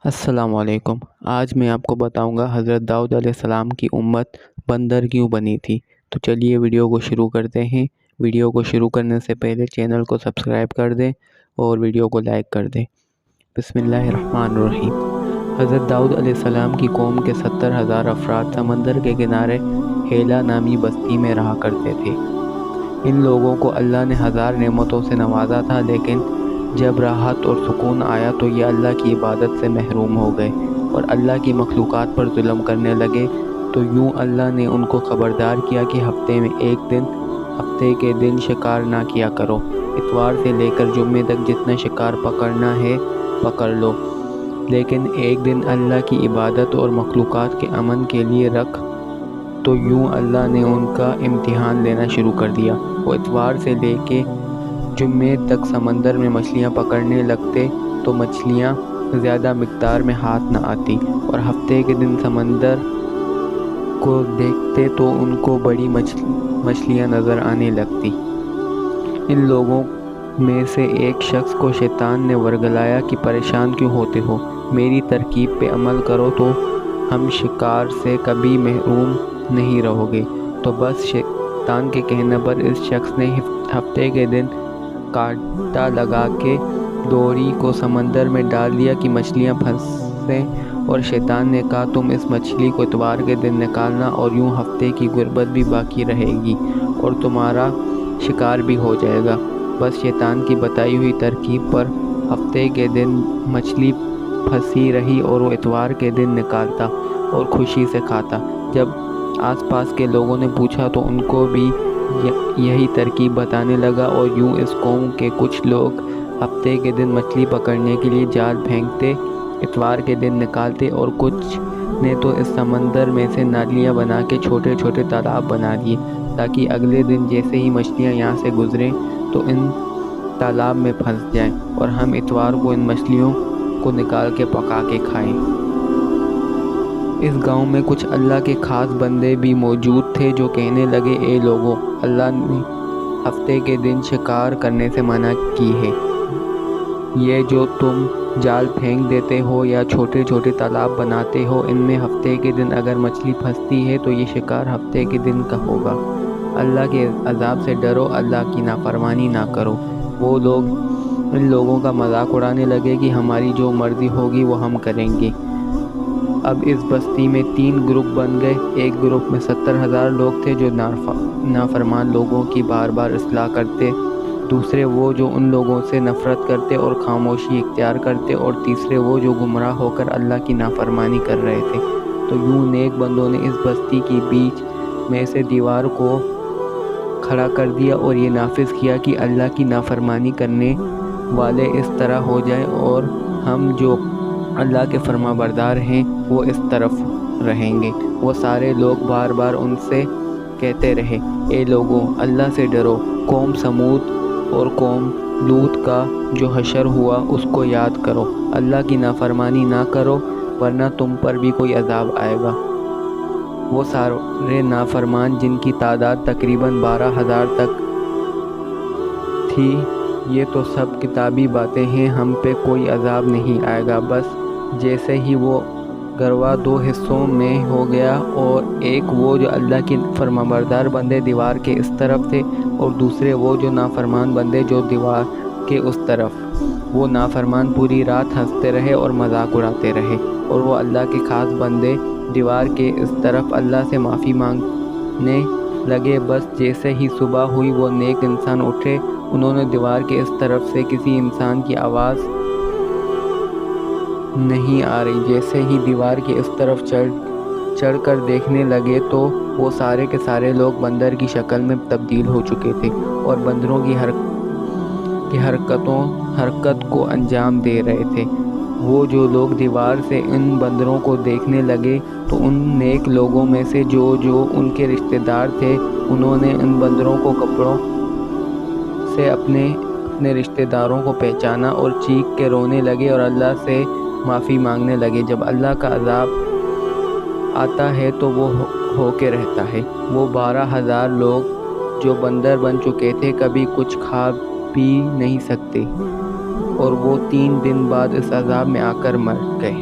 السلام علیکم۔ آج میں آپ کو بتاؤں گا حضرت داؤد علیہ السلام کی امت بندر کیوں بنی تھی۔ تو چلیے ویڈیو کو شروع کرتے ہیں۔ ویڈیو کو شروع کرنے سے پہلے چینل کو سبسکرائب کر دیں اور ویڈیو کو لائک کر دیں۔ بسم اللہ الرحمن الرحیم۔ حضرت داؤد علیہ السلام کی قوم کے 70,000 افراد سمندر کے کنارے ہیلا نامی بستی میں رہا کرتے تھے۔ ان لوگوں کو اللہ نے ہزار نعمتوں سے نوازا تھا، لیکن جب راحت اور سکون آیا تو یہ اللہ کی عبادت سے محروم ہو گئے اور اللہ کی مخلوقات پر ظلم کرنے لگے۔ تو یوں اللہ نے ان کو خبردار کیا کہ ہفتے کے دن شکار نہ کیا کرو، اتوار سے لے کر جمعے تک جتنا شکار پکڑنا ہے پکڑ لو، لیکن ایک دن اللہ کی عبادت اور مخلوقات کے امن کے لیے رکھ۔ تو یوں اللہ نے ان کا امتحان لینا شروع کر دیا۔ وہ اتوار سے لے کے جمعے تک سمندر میں مچھلیاں پکڑنے لگتے تو مچھلیاں زیادہ مقدار میں ہاتھ نہ آتی، اور ہفتے کے دن سمندر کو دیکھتے تو ان کو بڑی مچھلیاں نظر آنے لگتی۔ ان لوگوں میں سے ایک شخص کو شیطان نے ورگلایا کہ پریشان کیوں ہوتے ہو، میری ترکیب پہ عمل کرو تو ہم شکار سے کبھی محروم نہیں رہو گے۔ تو بس شیطان کے کہنے پر اس شخص نے ہفتے کے دن کانٹا لگا کے ڈوری کو سمندر میں ڈال دیا کہ مچھلیاں پھنسیں، اور شیطان نے کہا تم اس مچھلی کو اتوار کے دن نکالنا، اور یوں ہفتے کی غربت بھی باقی رہے گی اور تمہارا شکار بھی ہو جائے گا۔ بس شیطان کی بتائی ہوئی ترکیب پر ہفتے کے دن مچھلی پھنسی رہی اور وہ اتوار کے دن نکالتا اور خوشی سے کھاتا۔ جب آس پاس کے لوگوں نے پوچھا تو ان کو بھی یہی ترکیب بتانے لگا، اور یوں اس قوم کے کچھ لوگ ہفتے کے دن مچھلی پکڑنے کے لیے جال پھینکتے، اتوار کے دن نکالتے، اور کچھ نے تو اس سمندر میں سے نالیاں بنا کے چھوٹے چھوٹے تالاب بنا دیے تاکہ اگلے دن جیسے ہی مچھلیاں یہاں سے گزریں تو ان تالاب میں پھنس جائیں اور ہم اتوار کو ان مچھلیوں کو نکال کے پکا کے کھائیں۔ اس گاؤں میں کچھ اللہ کے خاص بندے بھی موجود تھے جو کہنے لگے اے لوگو، اللہ نے ہفتے کے دن شکار کرنے سے منع کی ہے۔ یہ جو تم جال پھینک دیتے ہو یا چھوٹے چھوٹے تالاب بناتے ہو، ان میں ہفتے کے دن اگر مچھلی پھنستی ہے تو یہ شکار ہفتے کے دن کا ہوگا۔ اللہ کے عذاب سے ڈرو، اللہ کی نافرمانی نہ کرو۔ وہ لوگ ان لوگوں کا مذاق اڑانے لگے کہ ہماری جو مرضی ہوگی وہ ہم کریں گے۔ اب اس بستی میں 3 گروپ بن گئے۔ ایک گروپ میں 70,000 لوگ تھے جو نافرمان لوگوں کی بار بار اصلاح کرتے، دوسرے وہ جو ان لوگوں سے نفرت کرتے اور خاموشی اختیار کرتے، اور تیسرے وہ جو گمراہ ہو کر اللہ کی نافرمانی کر رہے تھے۔ تو یوں نیک بندوں نے اس بستی کی بیچ میں سے دیوار کو کھڑا کر دیا اور یہ نافذ کیا کہ اللہ کی نافرمانی کرنے والے اس طرح ہو جائیں اور ہم جو اللہ کے فرما بردار ہیں وہ اس طرف رہیں گے۔ وہ سارے لوگ بار بار ان سے کہتے رہے اے لوگوں، اللہ سے ڈرو۔ قوم سمود اور قوم لوط کا جو حشر ہوا اس کو یاد کرو، اللہ کی نافرمانی نہ کرو ورنہ تم پر بھی کوئی عذاب آئے گا۔ وہ سارے نافرمان جن کی تعداد تقریباً 12,000 تک تھی، یہ تو سب کتابی باتیں ہیں، ہم پہ کوئی عذاب نہیں آئے گا۔ بس جیسے ہی وہ گروہ 2 حصوں میں ہو گیا، اور ایک وہ جو اللہ کے فرمانبردار بندے دیوار کے اس طرف تھے، اور دوسرے وہ جو نافرمان بندے جو دیوار کے اس طرف۔ وہ نافرمان پوری رات ہنستے رہے اور مذاق اڑاتے رہے، اور وہ اللہ کے خاص بندے دیوار کے اس طرف اللہ سے معافی مانگنے لگے۔ بس جیسے ہی صبح ہوئی وہ نیک انسان اٹھے، انہوں نے دیوار کے اس طرف سے کسی انسان کی آواز نہیں آ رہی، جیسے ہی دیوار کے اس طرف چڑھ کر دیکھنے لگے تو وہ سارے کے سارے لوگ بندر کی شکل میں تبدیل ہو چکے تھے اور بندروں کی حرکت کو انجام دے رہے تھے۔ وہ جو لوگ دیوار سے ان بندروں کو دیکھنے لگے تو ان نیک لوگوں میں سے جو ان کے رشتہ دار تھے، انہوں نے ان بندروں کو کپڑوں سے اپنے رشتہ داروں کو پہچانا اور چیخ کے رونے لگے اور اللہ سے معافی مانگنے لگے۔ جب اللہ کا عذاب آتا ہے تو وہ ہو کے رہتا ہے۔ وہ 12,000 لوگ جو بندر بن چکے تھے کبھی کچھ کھا پی نہیں سکتے، اور وہ 3 دن بعد اس عذاب میں آ کر مر گئے۔